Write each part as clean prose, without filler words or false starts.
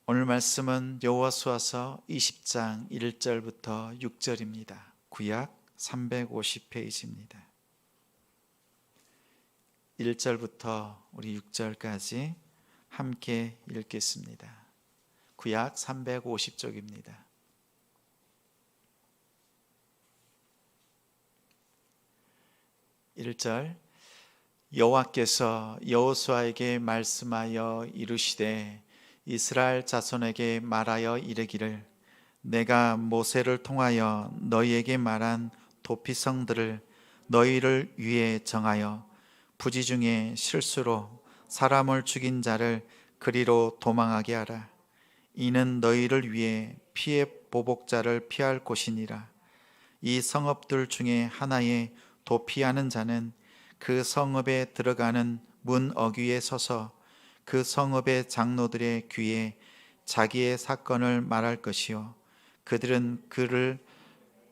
오늘 말씀은 여호수아서 20장 1절부터 6절입니다. 구약 350페이지입니다. 1절부터 우리 6절까지 함께 읽겠습니다. 구약 350쪽입니다. (1절) 여호와께서 여호수아에게 말씀하여 이르시되 이스라엘 자손에게 말하여 이르기를 내가 모세를 통하여 너희에게 말한 도피성들을 너희를 위해 정하여 부지 중에 실수로 사람을 죽인 자를 그리로 도망하게 하라. 이는 너희를 위해 피해 보복자를 피할 곳이니라. 이 성읍들 중에 하나에 도피하는 자는 그 성읍에 들어가는 문 어귀에 서서 그 성읍의 장로들의 귀에 자기의 사건을 말할 것이요 그들은 그를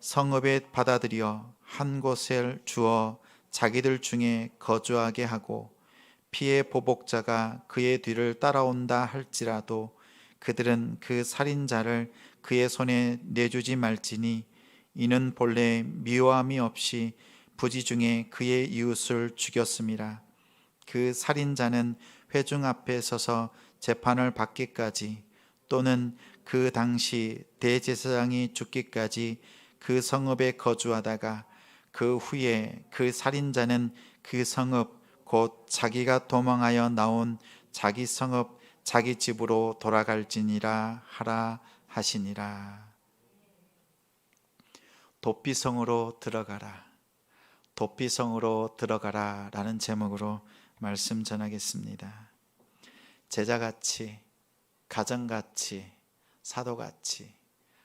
성읍에 받아들여 한 곳에 주어 자기들 중에 거주하게 하고 피해 보복자가 그의 뒤를 따라온다 할지라도 그들은 그 살인자를 그의 손에 내주지 말지니 이는 본래 미워함이 없이 부지 중에 그의 이웃을 죽였음이라. 그 살인자는 회중 앞에 서서 재판을 받기까지 또는 그 당시 대제사장이 죽기까지 그 성읍에 거주하다가 그 후에 그 살인자는 그 성읍 곧 자기가 도망하여 나온 자기 성읍 자기 집으로 돌아갈지니라 하라 하시니라. 도피성으로 들어가라. 도피성으로 들어가라 라는 제목으로 말씀 전하겠습니다. 제자같이, 가정같이, 사도같이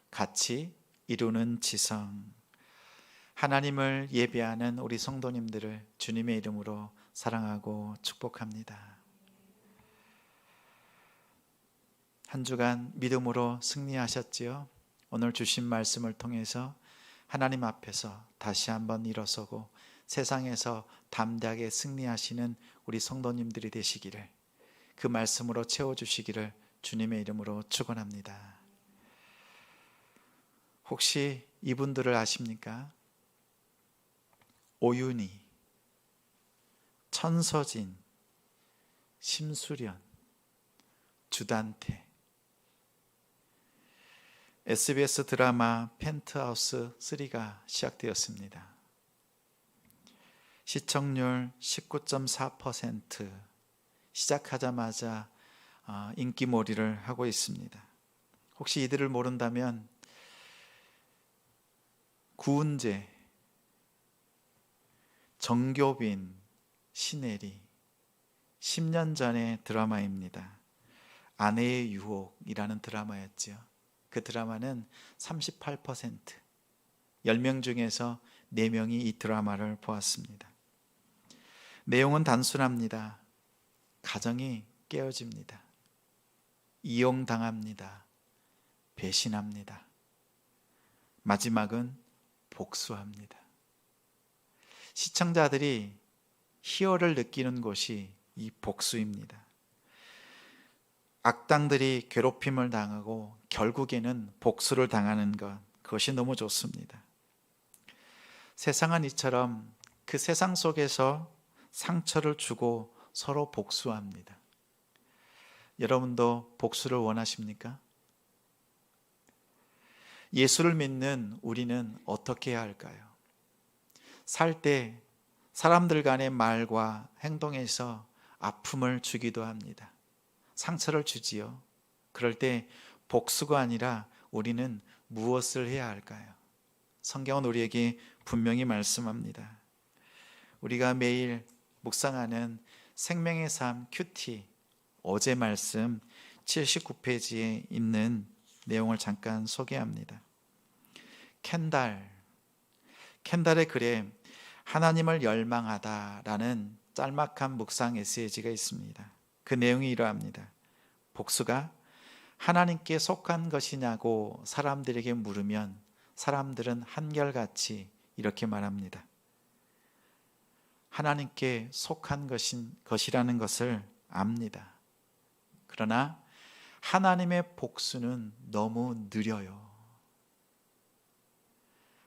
같이 이루는 지성. 하나님을 예배하는 우리 성도님들을 주님의 이름으로 사랑하고 축복합니다. 한 주간 믿음으로 승리하셨지요? 오늘 주신 말씀을 통해서 하나님 앞에서 다시 한번 일어서고 세상에서 담대하게 승리하시는 우리 성도님들이 되시기를, 그 말씀으로 채워주시기를 주님의 이름으로 축원합니다. 혹시 이분들을 아십니까? 오윤희, 천서진, 심수련, 주단태. SBS 드라마 펜트하우스 3가 시작되었습니다. 시청률 19.4%, 시작하자마자 인기몰이를 하고 있습니다. 혹시 이들을 모른다면 구은재, 정교빈, 신혜리, 10년 전의 드라마입니다. 아내의 유혹이라는 드라마였죠. 그 드라마는 38%, 10명 중에서 4명이 이 드라마를 보았습니다. 내용은 단순합니다. 가정이 깨어집니다. 이용당합니다. 배신합니다. 마지막은 복수합니다. 시청자들이 희열을 느끼는 곳이 이 복수입니다. 악당들이 괴롭힘을 당하고 결국에는 복수를 당하는 것, 그것이 너무 좋습니다. 세상은 이처럼 그 세상 속에서 상처를 주고 서로 복수합니다. 여러분도 복수를 원하십니까? 예수를 믿는 우리는 어떻게 해야 할까요? 살 때 사람들 간의 말과 행동에서 아픔을 주기도 합니다. 상처를 주지요. 그럴 때 복수가 아니라 우리는 무엇을 해야 할까요? 성경은 우리에게 분명히 말씀합니다. 우리가 매일 묵상하는 생명의 삶 큐티, 어제 말씀 79페이지에 있는 내용을 잠깐 소개합니다. 켄달의 글에 하나님을 열망하다라는 짤막한 묵상 에세이가 있습니다. 그 내용이 이러합니다. 복수가 하나님께 속한 것이냐고 사람들에게 물으면 사람들은 한결같이 이렇게 말합니다. 하나님께 속한 것이라는 것을 압니다. 그러나 하나님의 복수는 너무 느려요.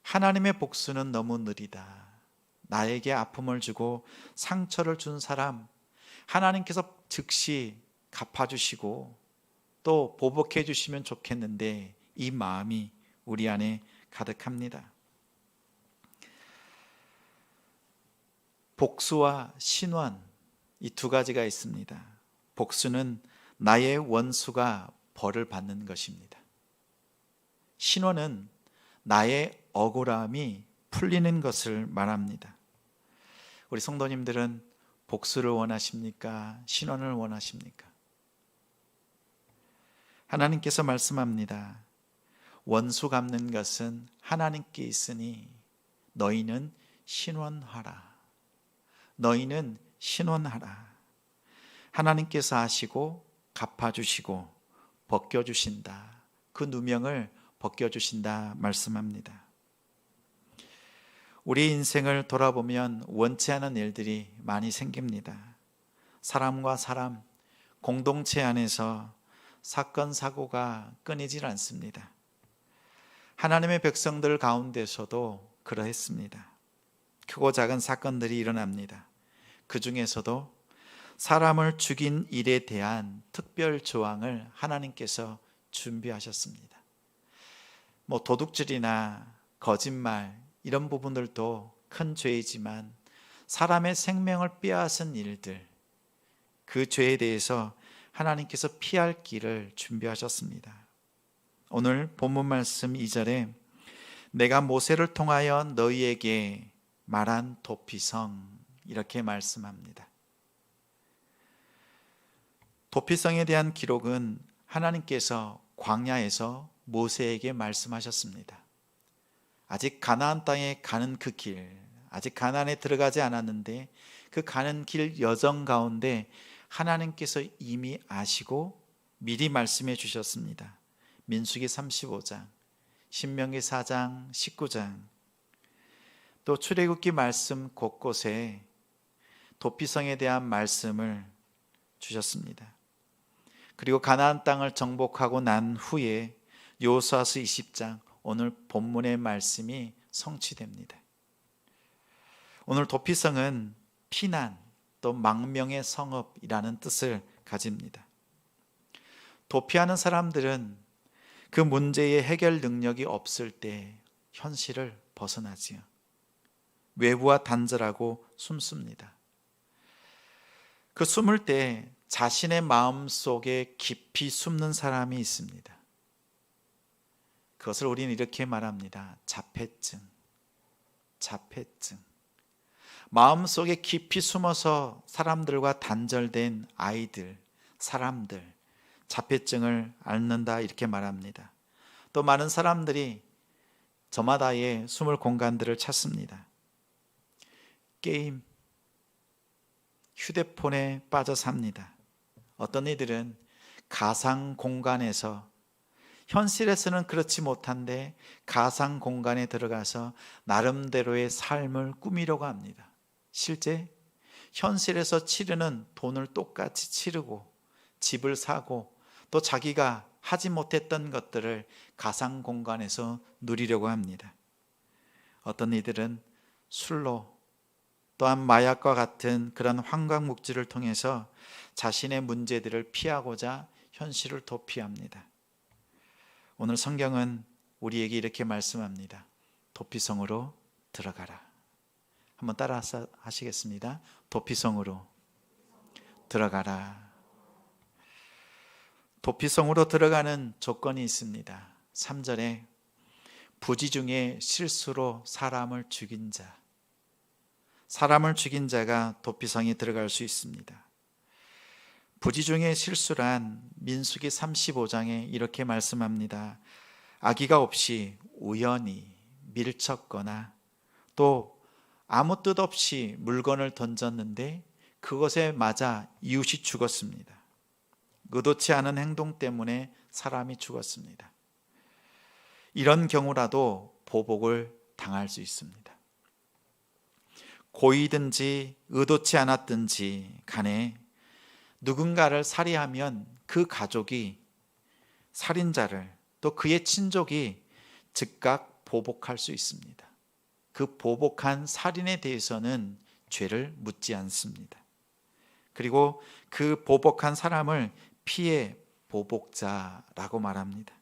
하나님의 복수는 너무 느리다. 나에게 아픔을 주고 상처를 준 사람, 하나님께서 즉시 갚아주시고 또 보복해 주시면 좋겠는데 이 마음이 우리 안에 가득합니다. 복수와 신원, 이 두 가지가 있습니다. 복수는 나의 원수가 벌을 받는 것입니다. 신원은 나의 억울함이 풀리는 것을 말합니다. 우리 성도님들은 복수를 원하십니까? 신원을 원하십니까? 하나님께서 말씀합니다. 원수 갚는 것은 하나님께 있으니 너희는 신원하라. 너희는 신원하라. 하나님께서 하시고 갚아주시고 벗겨주신다. 그 누명을 벗겨주신다 말씀합니다. 우리 인생을 돌아보면 원치 않은 일들이 많이 생깁니다. 사람과 사람, 공동체 안에서 사건, 사고가 끊이질 않습니다. 하나님의 백성들 가운데서도 그러했습니다. 크고 작은 사건들이 일어납니다. 그 중에서도 사람을 죽인 일에 대한 특별 조항을 하나님께서 준비하셨습니다. 도둑질이나 거짓말 이런 부분들도 큰 죄이지만 사람의 생명을 빼앗은 일들, 그 죄에 대해서 하나님께서 피할 길을 준비하셨습니다. 오늘 본문 말씀 2절에 내가 모세를 통하여 너희에게 말한 도피성, 이렇게 말씀합니다. 도피성에 대한 기록은 하나님께서 광야에서 모세에게 말씀하셨습니다. 아직 가나안 땅에 가는 그 길, 아직 가나안에 들어가지 않았는데 그 가는 길 여정 가운데 하나님께서 이미 아시고 미리 말씀해 주셨습니다. 민수기 35장, 신명기 4장, 19장, 또 출애굽기 말씀 곳곳에 도피성에 대한 말씀을 주셨습니다. 그리고 가나안 땅을 정복하고 난 후에 여호수아서 20장, 오늘 본문의 말씀이 성취됩니다. 오늘 도피성은 피난 또 망명의 성읍이라는 뜻을 가집니다. 도피하는 사람들은 그 문제의 해결 능력이 없을 때 현실을 벗어나지요. 외부와 단절하고 숨습니다. 그 숨을 때 자신의 마음 속에 깊이 숨는 사람이 있습니다. 그것을 우리는 이렇게 말합니다. 자폐증. 마음속에 깊이 숨어서 사람들과 단절된 아이들, 사람들, 자폐증을 앓는다 이렇게 말합니다. 또 많은 사람들이 저마다의 숨을 공간들을 찾습니다. 게임, 휴대폰에 빠져 삽니다. 어떤 이들은 가상 공간에서, 현실에서는 그렇지 못한데 가상 공간에 들어가서 나름대로의 삶을 꾸미려고 합니다. 실제 현실에서 치르는 돈을 똑같이 치르고 집을 사고 또 자기가 하지 못했던 것들을 가상 공간에서 누리려고 합니다. 어떤 이들은 술로 또한 마약과 같은 그런 환각물질을 통해서 자신의 문제들을 피하고자 현실을 도피합니다. 오늘 성경은 우리에게 이렇게 말씀합니다. 도피성으로 들어가라. 한번 따라 하시겠습니다. 도피성으로 들어가라. 도피성으로 들어가는 조건이 있습니다. 3절에 부지 중에 실수로 사람을 죽인 자가 도피성에 들어갈 수 있습니다. 부지 중에 실수란 민수기 35장에 이렇게 말씀합니다. 악의가 없이 우연히 밀쳤거나 또 아무 뜻 없이 물건을 던졌는데 그것에 맞아 이웃이 죽었습니다. 의도치 않은 행동 때문에 사람이 죽었습니다. 이런 경우라도 보복을 당할 수 있습니다. 고의든지 의도치 않았든지 간에 누군가를 살해하면 그 가족이 살인자를 또 그의 친족이 즉각 보복할 수 있습니다. 그 보복한 살인에 대해서는 죄를 묻지 않습니다. 그리고 그 보복한 사람을 피해 보복자라고 말합니다.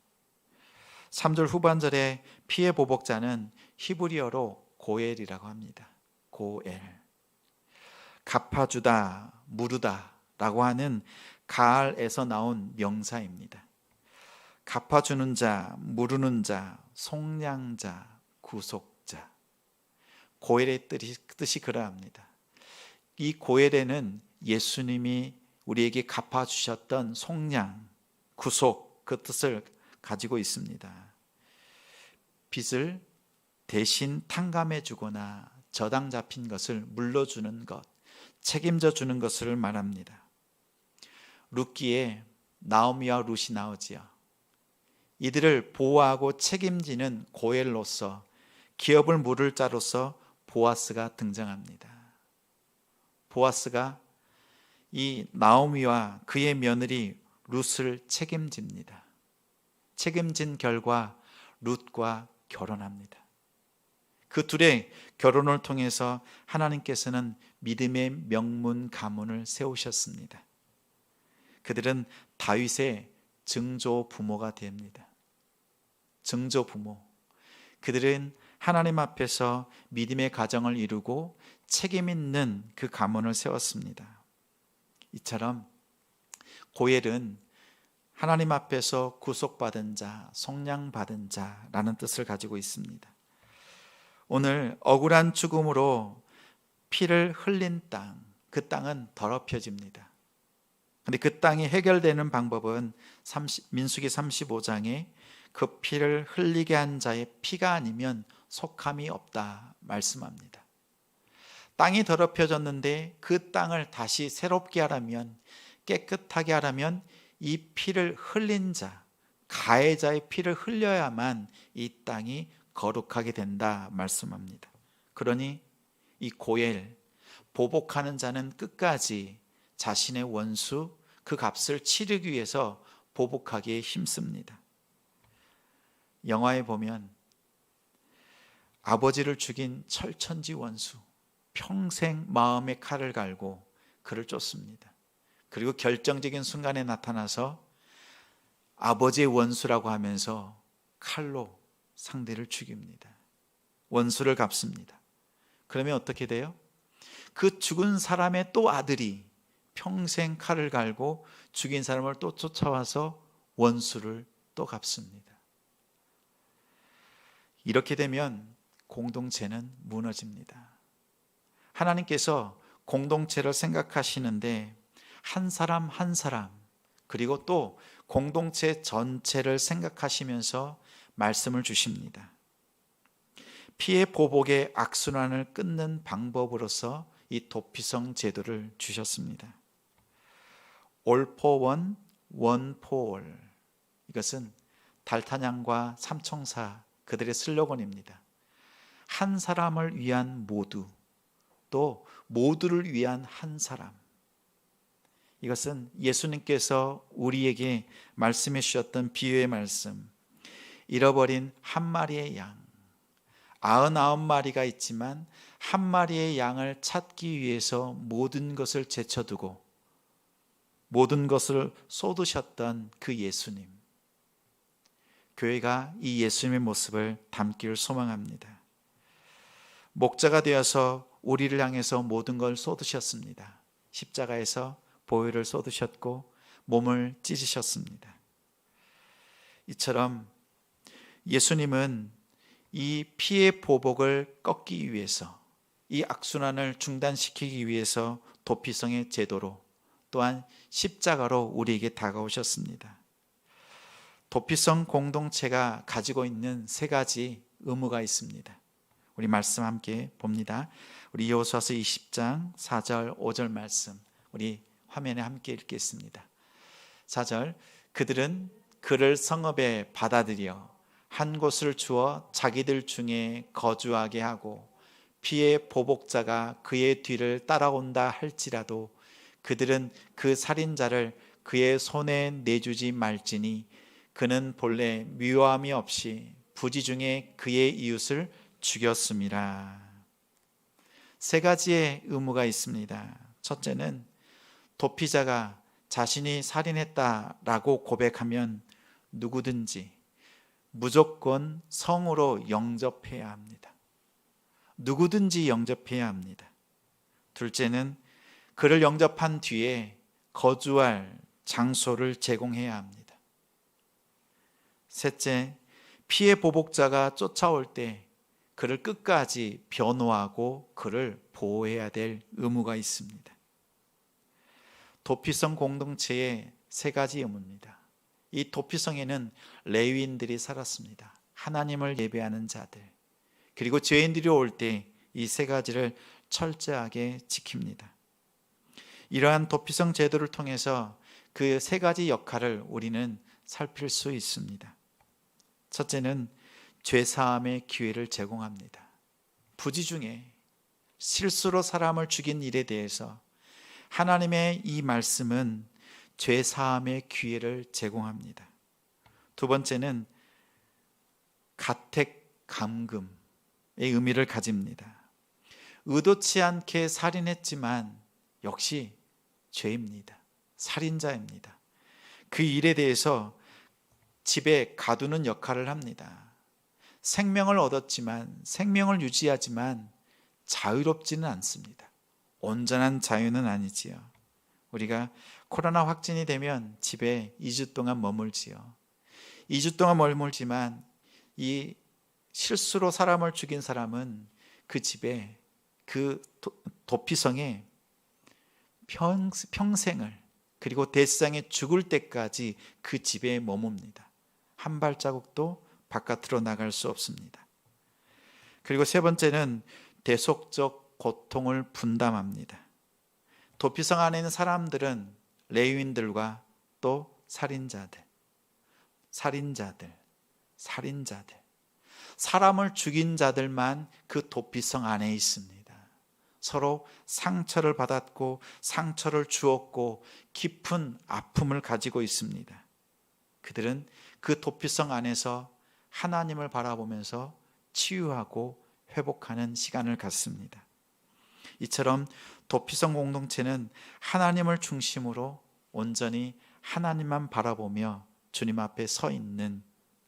3절 후반절에 피해 보복자는 히브리어로 고엘이라고 합니다. 고엘. 갚아주다, 무르다 라고 하는 가알에서 나온 명사입니다. 갚아주는 자, 무르는 자, 속량자, 구속자. 고엘의 뜻이 그러합니다. 이 고엘에는 예수님이 우리에게 갚아주셨던 속량, 구속 그 뜻을 가지고 있습니다. 빚을 대신 탕감해 주거나 저당 잡힌 것을 물러주는 것, 책임져 주는 것을 말합니다. 룻기에 나오미와 룻이 나오지요. 이들을 보호하고 책임지는 고엘로서, 기업을 물을 자로서 보아스가 등장합니다. 보아스가 이 나오미와 그의 며느리 룻을 책임집니다. 책임진 결과 룻과 결혼합니다. 그 둘의 결혼을 통해서 하나님께서는 믿음의 명문 가문을 세우셨습니다. 그들은 다윗의 증조 부모가 됩니다. 증조 부모. 그들은 하나님 앞에서 믿음의 가정을 이루고 책임 있는 그 가문을 세웠습니다. 이처럼 고엘은 하나님 앞에서 구속받은 자, 속량받은 자라는 뜻을 가지고 있습니다. 오늘 억울한 죽음으로 피를 흘린 땅, 그 땅은 더럽혀집니다. 그런데 그 땅이 해결되는 방법은 민수기 35장에 그 피를 흘리게 한 자의 피가 아니면 속함이 없다 말씀합니다. 땅이 더럽혀졌는데 그 땅을 다시 새롭게 하려면, 깨끗하게 하려면 이 피를 흘린 자, 가해자의 피를 흘려야만 이 땅이 거룩하게 된다 말씀합니다. 그러니 이 고엘, 보복하는 자는 끝까지 자신의 원수, 그 값을 치르기 위해서 보복하기에 힘씁니다. 영화에 보면 아버지를 죽인 철천지 원수, 평생 마음에 칼을 갈고 그를 쫓습니다. 그리고 결정적인 순간에 나타나서 아버지의 원수라고 하면서 칼로 상대를 죽입니다. 원수를 갚습니다. 그러면 어떻게 돼요? 그 죽은 사람의 또 아들이 평생 칼을 갈고 죽인 사람을 또 쫓아와서 원수를 또 갚습니다. 이렇게 되면 공동체는 무너집니다. 하나님께서 공동체를 생각하시는데 한 사람 한 사람, 그리고 또 공동체 전체를 생각하시면서 말씀을 주십니다. 피해 보복의 악순환을 끊는 방법으로서 이 도피성 제도를 주셨습니다. All for one, one for all. 이것은 달타냥과 삼총사 그들의 슬로건입니다. 한 사람을 위한 모두, 또 모두를 위한 한 사람. 이것은 예수님께서 우리에게 말씀해 주셨던 비유의 말씀. 잃어버린 한 마리의 양, 99마리가 있지만 한 마리의 양을 찾기 위해서 모든 것을 제쳐두고 모든 것을 쏟으셨던 그 예수님. 교회가 이 예수님의 모습을 담기를 소망합니다. 목자가 되어서 우리를 향해서 모든 걸 쏟으셨습니다. 십자가에서 보혈을 쏟으셨고 몸을 찢으셨습니다. 이처럼 예수님은 이 피해 보복을 꺾기 위해서, 이 악순환을 중단시키기 위해서 도피성의 제도로, 또한 십자가로 우리에게 다가오셨습니다. 도피성 공동체가 가지고 있는 세 가지 의무가 있습니다. 우리 말씀 함께 봅니다. 우리 여호수아서 20장 4절 5절 말씀, 우리 화면에 함께 읽겠습니다. 4절, 그들은 그를 성읍에 받아들여 한 곳을 주어 자기들 중에 거주하게 하고 피해 보복자가 그의 뒤를 따라온다 할지라도 그들은 그 살인자를 그의 손에 내주지 말지니 그는 본래 미워함이 없이 부지 중에 그의 이웃을 죽였음이라. 세 가지의 의무가 있습니다. 첫째는 도피자가 자신이 살인했다라고 고백하면 누구든지 무조건 성으로 영접해야 합니다. 누구든지 영접해야 합니다. 둘째는 그를 영접한 뒤에 거주할 장소를 제공해야 합니다. 셋째, 피해 보복자가 쫓아올 때 그를 끝까지 변호하고 그를 보호해야 될 의무가 있습니다. 도피성 공동체의 세 가지 의무입니다. 이 도피성에는 레위인들이 살았습니다. 하나님을 예배하는 자들, 그리고 죄인들이 올 때 이 세 가지를 철저하게 지킵니다. 이러한 도피성 제도를 통해서 그 세 가지 역할을 우리는 살필 수 있습니다. 첫째는 죄사함의 기회를 제공합니다. 부지 중에 실수로 사람을 죽인 일에 대해서 하나님의 이 말씀은 죄사함의 기회를 제공합니다. 두 번째는 가택 감금의 의미를 가집니다. 의도치 않게 살인했지만 역시 죄입니다. 살인자입니다. 그 일에 대해서 집에 가두는 역할을 합니다. 생명을 얻었지만, 생명을 유지하지만 자유롭지는 않습니다. 온전한 자유는 아니지요. 우리가 코로나 확진이 되면 집에 2주 동안 머물지요. 2주 동안 머물지만 이 실수로 사람을 죽인 사람은 그 집에, 그 도피성에 평생을, 그리고 대상에 죽을 때까지 그 집에 머뭅니다. 한 발자국도 바깥으로 나갈 수 없습니다. 그리고 세 번째는 대속적 고통을 분담합니다. 도피성 안에 있는 사람들은 레위인들과 또 살인자들, 사람을 죽인 자들만 그 도피성 안에 있습니다. 서로 상처를 받았고 상처를 주었고 깊은 아픔을 가지고 있습니다. 그들은 그 도피성 안에서 하나님을 바라보면서 치유하고 회복하는 시간을 갖습니다. 이처럼 도피성 공동체는 하나님을 중심으로 온전히 하나님만 바라보며 주님 앞에 서 있는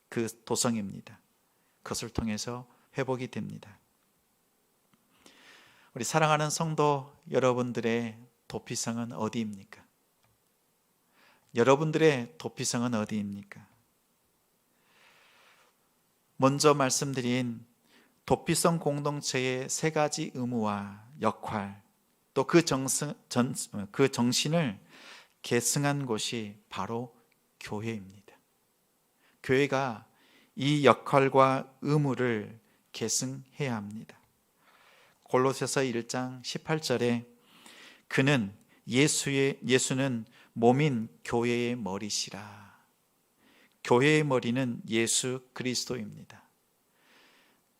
그 도성입니다. 그것을 통해서 회복이 됩니다. 우리 사랑하는 성도 여러분들의 도피성은 어디입니까? 여러분들의 도피성은 어디입니까? 먼저 말씀드린 도피성 공동체의 세 가지 의무와 역할, 또 그 정신을 계승한 곳이 바로 교회입니다. 교회가 이 역할과 의무를 계승해야 합니다. 골로새서 1장 18절에 그는 예수는 몸인 교회의 머리시라. 교회의 머리는 예수 그리스도입니다.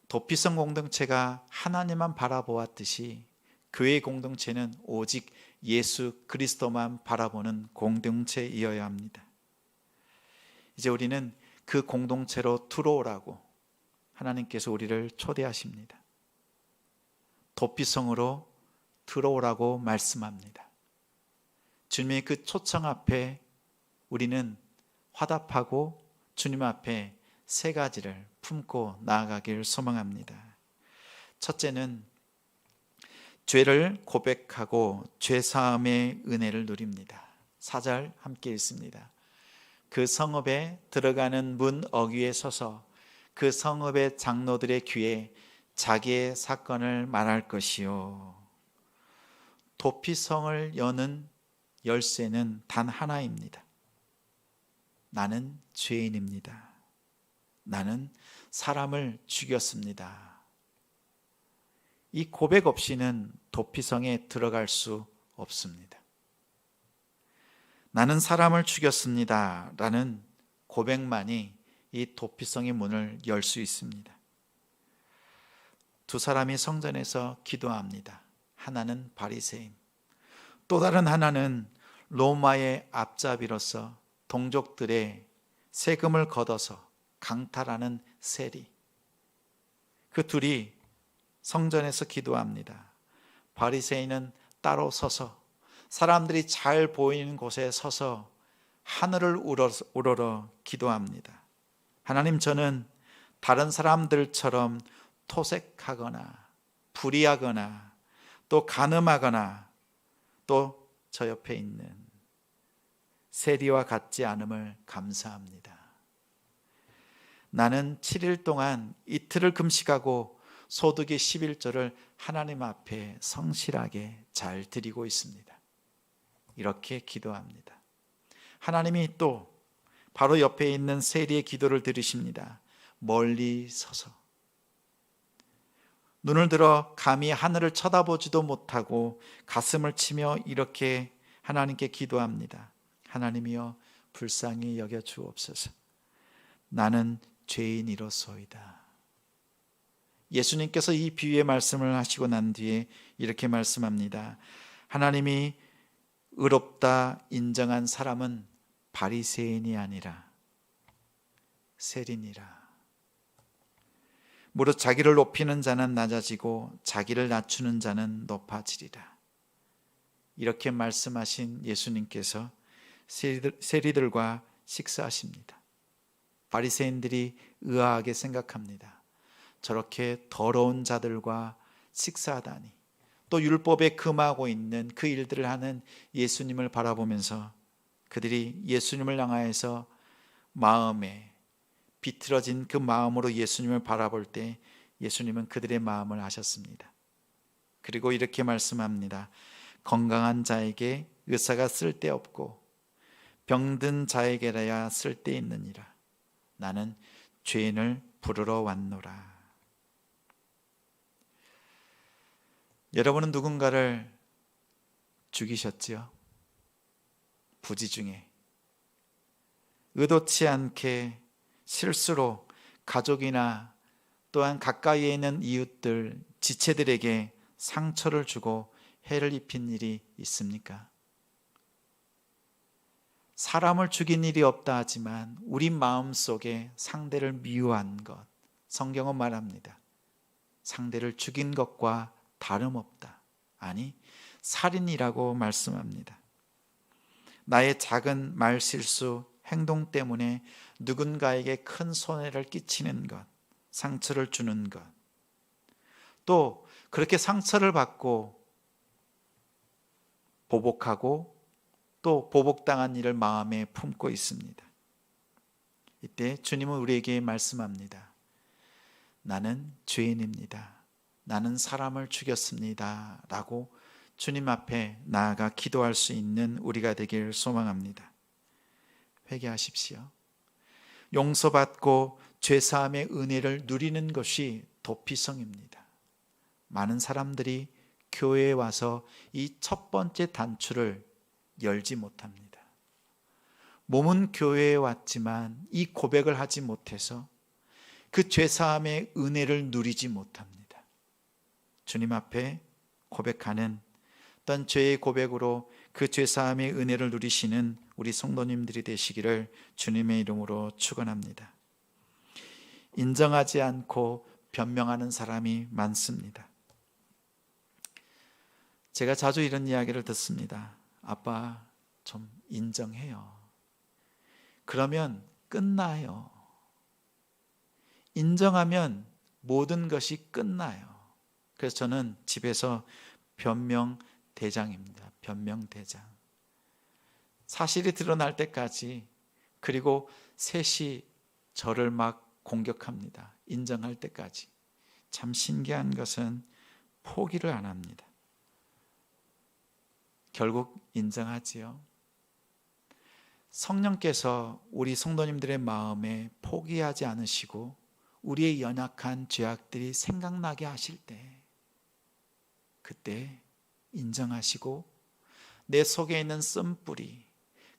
도피성 공동체가 하나님만 바라보았듯이 교회 공동체는 오직 예수 그리스도만 바라보는 공동체이어야 합니다. 이제 우리는 그 공동체로 들어오라고 하나님께서 우리를 초대하십니다. 도피성으로 들어오라고 말씀합니다. 주님의 그 초청 앞에 우리는 화답하고 주님 앞에 세 가지를 품고 나아가길 소망합니다. 첫째는 죄를 고백하고 죄사함의 은혜를 누립니다. 4절 함께 읽습니다. 그 성읍에 들어가는 문 어귀에 서서 그 성읍의 장로들의 귀에 자기의 사건을 말할 것이요. 도피성을 여는 열쇠는 단 하나입니다. 나는 죄인입니다. 나는 사람을 죽였습니다. 이 고백 없이는 도피성에 들어갈 수 없습니다. 나는 사람을 죽였습니다. 라는 고백만이 이 도피성의 문을 열 수 있습니다. 두 사람이 성전에서 기도합니다. 하나는 바리새인, 또 다른 하나는 로마의 앞잡이로서 동족들의 세금을 걷어서 강탈하는 세리, 그 둘이 성전에서 기도합니다. 바리새인은 따로 서서 사람들이 잘 보이는 곳에 서서 하늘을 우러러 기도합니다. 하나님, 저는 다른 사람들처럼 토색하거나 불의하거나 또 간음하거나 또 저 옆에 있는 세리와 같지 않음을 감사합니다. 나는 7일 동안 이틀을 금식하고 소득의 11조를 하나님 앞에 성실하게 잘 드리고 있습니다. 이렇게 기도합니다. 하나님이 또 바로 옆에 있는 세리의 기도를 들으십니다. 멀리 서서 눈을 들어 감히 하늘을 쳐다보지도 못하고 가슴을 치며 이렇게 하나님께 기도합니다. 하나님이여, 불쌍히 여겨 주옵소서. 나는 죄인이로소이다. 예수님께서 이 비유의 말씀을 하시고 난 뒤에 이렇게 말씀합니다. 하나님이 의롭다 인정한 사람은 바리새인이 아니라 세리니라. 무릇 자기를 높이는 자는 낮아지고 자기를 낮추는 자는 높아지리라. 이렇게 말씀하신 예수님께서 세리들과 식사하십니다. 바리새인들이 의아하게 생각합니다. 저렇게 더러운 자들과 식사하다니. 또 율법에 금하고 있는 그 일들을 하는 예수님을 바라보면서 그들이 예수님을 향하여서 마음에 비틀어진 그 마음으로 예수님을 바라볼 때 예수님은 그들의 마음을 아셨습니다. 그리고 이렇게 말씀합니다. 건강한 자에게 의사가 쓸데없고 병든 자에게라야 쓸데있느니라. 나는 죄인을 부르러 왔노라. 여러분은 누군가를 죽이셨지요? 부지 중에 의도치 않게 실수로 가족이나 또한 가까이에 있는 이웃들, 지체들에게 상처를 주고 해를 입힌 일이 있습니까? 사람을 죽인 일이 없다 하지만 우리 마음속에 상대를 미워한 것, 성경은 말합니다. 상대를 죽인 것과 다름없다. 아니, 살인이라고 말씀합니다. 나의 작은 말실수, 행동 때문에 누군가에게 큰 손해를 끼치는 것, 상처를 주는 것, 또 그렇게 상처를 받고 보복하고 또 보복당한 일을 마음에 품고 있습니다. 이때 주님은 우리에게 말씀합니다. 나는 죄인입니다. 나는 사람을 죽였습니다. 라고 주님 앞에 나아가 기도할 수 있는 우리가 되길 소망합니다. 회개하십시오. 용서받고 죄사함의 은혜를 누리는 것이 도피성입니다. 많은 사람들이 교회에 와서 이 첫 번째 단추를 열지 못합니다. 몸은 교회에 왔지만 이 고백을 하지 못해서 그 죄사함의 은혜를 누리지 못합니다. 주님 앞에 고백하는 어떤 죄의 고백으로 그 죄사함의 은혜를 누리시는 우리 성도님들이 되시기를 주님의 이름으로 축원합니다. 인정하지 않고 변명하는 사람이 많습니다. 제가 자주 이런 이야기를 듣습니다. 아빠, 좀 인정해요. 그러면 끝나요. 인정하면 모든 것이 끝나요. 그래서 저는 집에서 변명대장입니다. 변명대장. 사실이 드러날 때까지, 그리고 셋이 저를 막 공격합니다. 인정할 때까지. 참 신기한 것은 포기를 안 합니다. 결국 인정하지요. 성령께서 우리 성도님들의 마음에 포기하지 않으시고 우리의 연약한 죄악들이 생각나게 하실 때, 그때 인정하시고 내 속에 있는 쓴뿌리,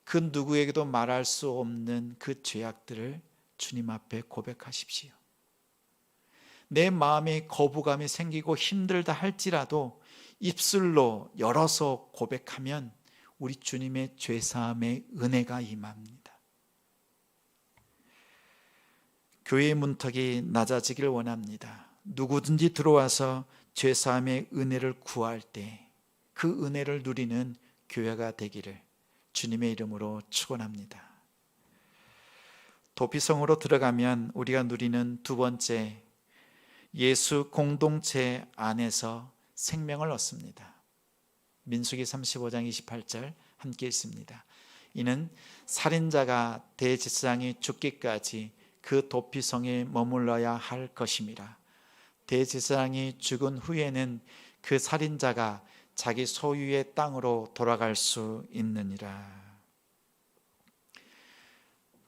그 누구에게도 말할 수 없는 그 죄악들을 주님 앞에 고백하십시오. 내 마음에 거부감이 생기고 힘들다 할지라도 입술로 열어서 고백하면 우리 주님의 죄사함의 은혜가 임합니다. 교회의 문턱이 낮아지길 원합니다. 누구든지 들어와서 죄사함의 은혜를 구할 때 그 은혜를 누리는 교회가 되기를 주님의 이름으로 축원합니다. 도피성으로 들어가면 우리가 누리는 두 번째, 예수 공동체 안에서 생명을 얻습니다. 민수기 35장 28절 함께 있습니다. 이는 살인자가 대제사장이 죽기까지 그 도피성에 머물러야 할 것임이라. 대제사장이 죽은 후에는 그 살인자가 자기 소유의 땅으로 돌아갈 수 있느니라.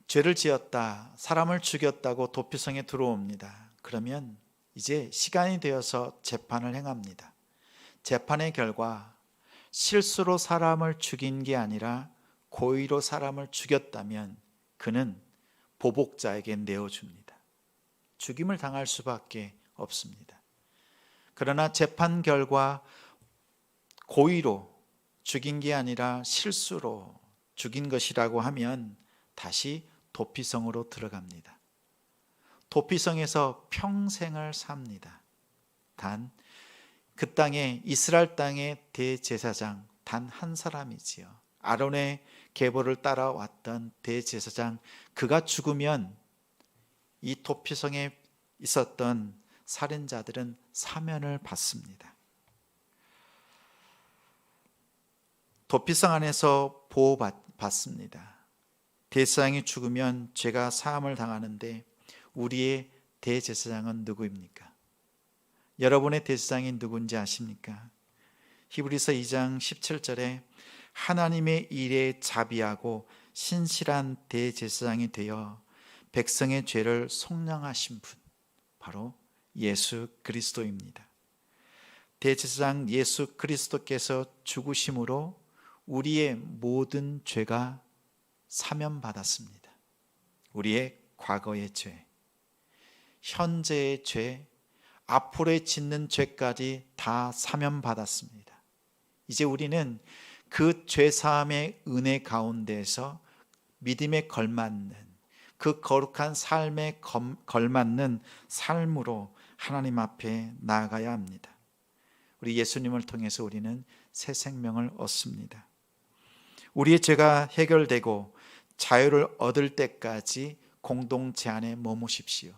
죄를 지었다, 사람을 죽였다고 도피성에 들어옵니다. 그러면 이제 시간이 되어서 재판을 행합니다. 재판의 결과 실수로 사람을 죽인 게 아니라 고의로 사람을 죽였다면 그는 보복자에게 내어줍니다. 죽임을 당할 수밖에 없습니다. 그러나 재판 결과 고의로 죽인 게 아니라 실수로 죽인 것이라고 하면 다시 도피성으로 들어갑니다. 도피성에서 평생을 삽니다. 단 그 땅에, 이스라엘 땅의 대제사장 단 한 사람이지요. 아론의 계보를 따라왔던 대제사장, 그가 죽으면 이 도피성에 있었던 살인자들은 사면을 받습니다. 도피성 안에서 보호받습니다. 대제사장이 죽으면 죄가 사함을 당하는데 우리의 대제사장은 누구입니까? 여러분의 대제사장이 누군지 아십니까? 히브리서 2장 17절에 하나님의 일에 자비하고 신실한 대제사장이 되어 백성의 죄를 속량하신 분, 바로 예수 그리스도입니다. 대제사장 예수 그리스도께서 죽으심으로 우리의 모든 죄가 사면받았습니다. 우리의 과거의 죄, 현재의 죄, 앞으로에 짓는 죄까지 다 사면받았습니다. 이제 우리는 그 죄사함의 은혜 가운데에서 믿음에 걸맞는, 그 거룩한 삶에 걸맞는 삶으로 하나님 앞에 나아가야 합니다. 우리 예수님을 통해서 우리는 새 생명을 얻습니다. 우리의 죄가 해결되고 자유를 얻을 때까지 공동체 안에 머무십시오.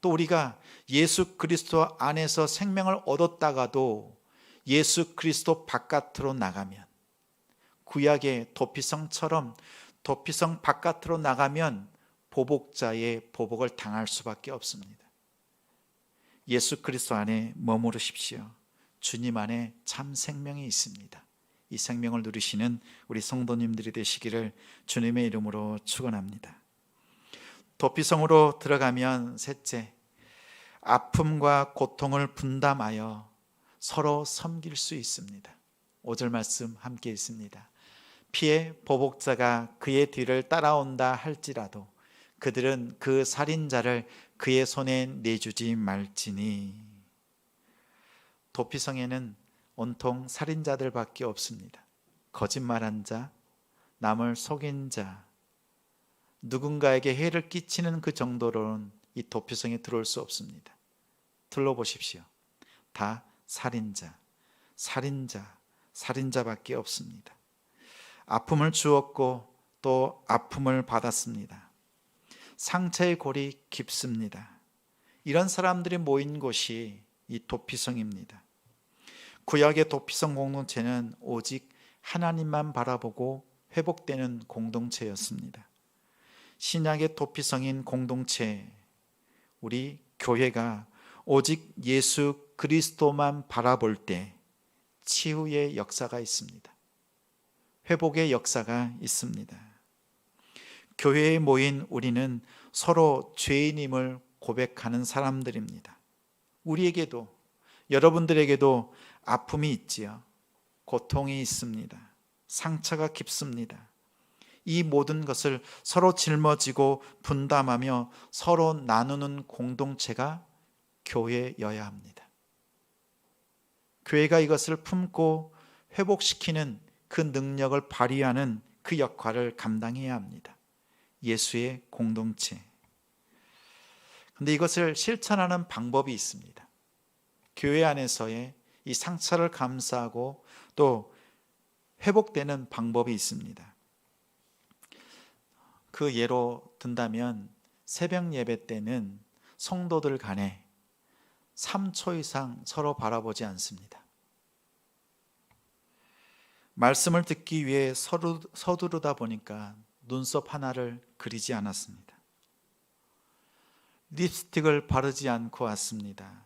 또 우리가 예수 그리스도 안에서 생명을 얻었다가도 예수 그리스도 바깥으로 나가면, 구약의 도피성처럼 도피성 바깥으로 나가면 보복자의 보복을 당할 수밖에 없습니다. 예수 그리스도 안에 머무르십시오. 주님 안에 참 생명이 있습니다. 이 생명을 누리시는 우리 성도님들이 되시기를 주님의 이름으로 축원합니다. 도피성으로 들어가면 셋째, 아픔과 고통을 분담하여 서로 섬길 수 있습니다. 5절 말씀 함께 있습니다. 피해 보복자가 그의 뒤를 따라온다 할지라도 그들은 그 살인자를 그의 손에 내주지 말지니. 도피성에는 온통 살인자들밖에 없습니다. 거짓말한 자, 남을 속인 자, 누군가에게 해를 끼치는 그 정도로는 이 도피성에 들어올 수 없습니다. 둘러보십시오. 다 살인자, 살인자밖에 없습니다. 아픔을 주었고 또 아픔을 받았습니다. 상처의 골이 깊습니다. 이런 사람들이 모인 곳이 이 도피성입니다. 구약의 도피성 공동체는 오직 하나님만 바라보고 회복되는 공동체였습니다. 신약의 도피성인 공동체, 우리 교회가 오직 예수 그리스도만 바라볼 때 치유의 역사가 있습니다. 회복의 역사가 있습니다. 교회에 모인 우리는 서로 죄인임을 고백하는 사람들입니다. 우리에게도, 여러분들에게도 아픔이 있지요. 고통이 있습니다. 상처가 깊습니다. 이 모든 것을 서로 짊어지고 분담하며 서로 나누는 공동체가 교회여야 합니다. 교회가 이것을 품고 회복시키는 그 능력을 발휘하는 그 역할을 감당해야 합니다. 예수의 공동체. 근데 이것을 실천하는 방법이 있습니다. 교회 안에서의 이 상처를 감수하고 또 회복되는 방법이 있습니다. 그 예로 든다면 새벽 예배 때는 성도들 간에 3초 이상 서로 바라보지 않습니다. 말씀을 듣기 위해 서두르다 보니까 눈썹 하나를 그리지 않았습니다. 립스틱을 바르지 않고 왔습니다.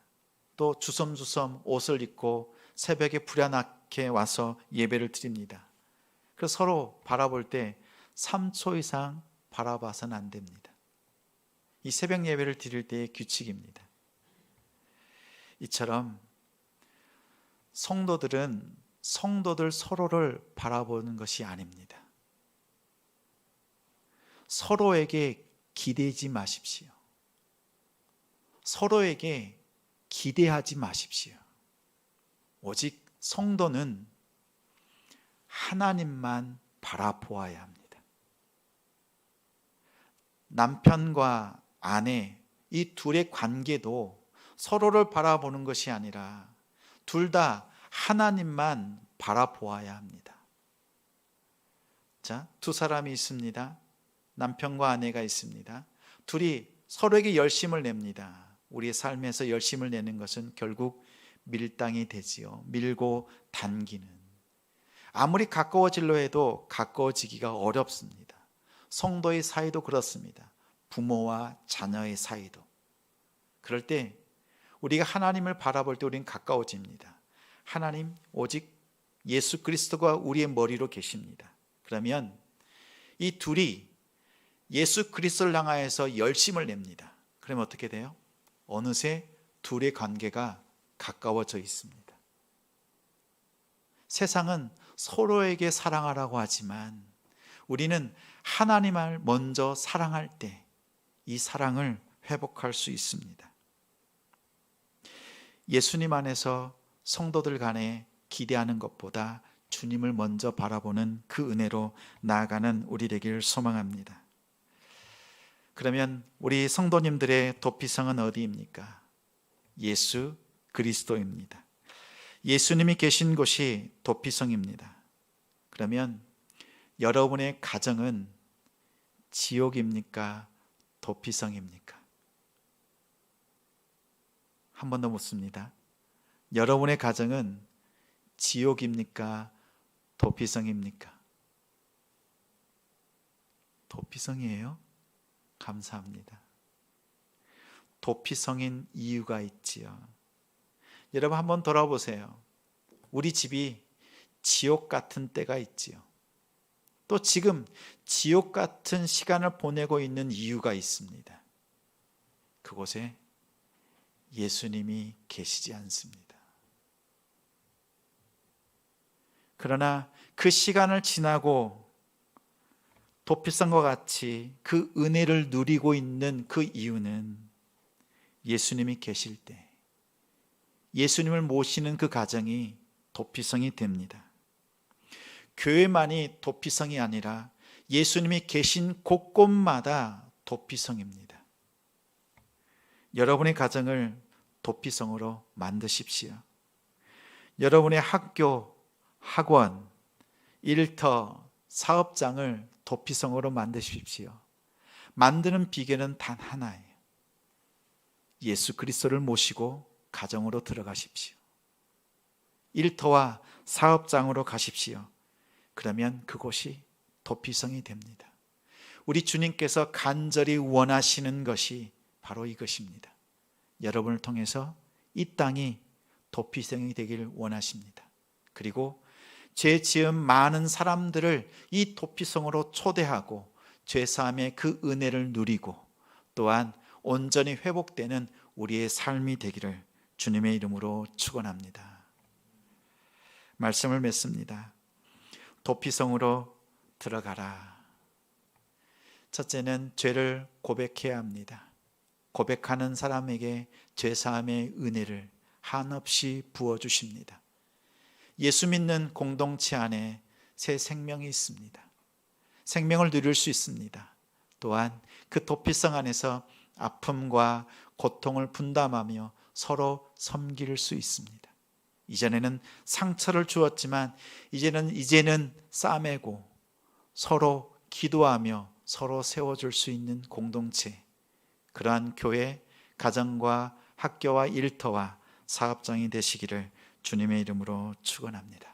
또 주섬주섬 옷을 입고 새벽에 부랴나게 와서 예배를 드립니다. 그래서 서로 바라볼 때 3초 이상 바라봐서는 안 됩니다. 이 새벽 예배를 드릴 때의 규칙입니다. 이처럼 성도들 서로를 바라보는 것이 아닙니다. 서로에게 기대지 마십시오. 서로에게 기대하지 마십시오. 오직 성도는 하나님만 바라보아야 합니다. 남편과 아내 이 둘의 관계도 서로를 바라보는 것이 아니라 둘 다 하나님만 바라보아야 합니다. 자, 두 사람이 있습니다. 남편과 아내가 있습니다. 둘이 서로에게 열심을 냅니다. 우리의 삶에서 열심을 내는 것은 결국 밀당이 되지요. 밀고 당기는. 아무리 가까워질려 해도 가까워지기가 어렵습니다. 성도의 사이도 그렇습니다. 부모와 자녀의 사이도. 그럴 때 우리가 하나님을 바라볼 때 우리는 가까워집니다. 하나님 오직 예수 그리스도가 우리의 머리로 계십니다. 그러면 이 둘이 예수 그리스도를 향하여서 열심을 냅니다. 그러면 어떻게 돼요? 어느새 둘의 관계가 가까워져 있습니다. 세상은 서로에게 사랑하라고 하지만 우리는 하나님을 먼저 사랑할 때 이 사랑을 회복할 수 있습니다. 예수님 안에서 성도들 간에 기대하는 것보다 주님을 먼저 바라보는 그 은혜로 나아가는 우리 되기를 소망합니다. 그러면 우리 성도님들의 도피성은 어디입니까? 예수 그리스도입니다. 예수님이 계신 곳이 도피성입니다. 그러면 여러분의 가정은 지옥입니까? 도피성입니까? 한 번 더 묻습니다. 여러분의 가정은 지옥입니까? 도피성입니까? 도피성이에요? 감사합니다. 도피성인 이유가 있지요. 여러분 한번 돌아보세요. 우리 집이 지옥 같은 때가 있지요. 또 지금 지옥 같은 시간을 보내고 있는 이유가 있습니다. 그곳에 예수님이 계시지 않습니다. 그러나 그 시간을 지나고 도피성과 같이 그 은혜를 누리고 있는 그 이유는 예수님이 계실 때 예수님을 모시는 그 가정이 도피성이 됩니다. 교회만이 도피성이 아니라 예수님이 계신 곳곳마다 도피성입니다. 여러분의 가정을 도피성으로 만드십시오. 여러분의 학교, 학원, 일터, 사업장을 도피성으로 만드십시오. 만드는 비결은 단 하나예요. 예수 그리스도를 모시고 가정으로 들어가십시오. 일터와 사업장으로 가십시오. 그러면 그곳이 도피성이 됩니다. 우리 주님께서 간절히 원하시는 것이 바로 이것입니다. 여러분을 통해서 이 땅이 도피성이 되기를 원하십니다. 그리고 죄 지은 많은 사람들을 이 도피성으로 초대하고 죄사함의 그 은혜를 누리고 또한 온전히 회복되는 우리의 삶이 되기를 주님의 이름으로 축원합니다. 말씀을 맺습니다. 도피성으로 들어가라. 첫째는 죄를 고백해야 합니다. 고백하는 사람에게 죄사함의 은혜를 한없이 부어주십니다. 예수 믿는 공동체 안에 새 생명이 있습니다. 생명을 누릴 수 있습니다. 또한 그 도피성 안에서 아픔과 고통을 분담하며 서로 섬길 수 있습니다. 이전에는 상처를 주었지만 이제는 싸매고 서로 기도하며 서로 세워줄 수 있는 공동체, 그러한 교회, 가정과 학교와 일터와 사업장이 되시기를 주님의 이름으로 축원합니다.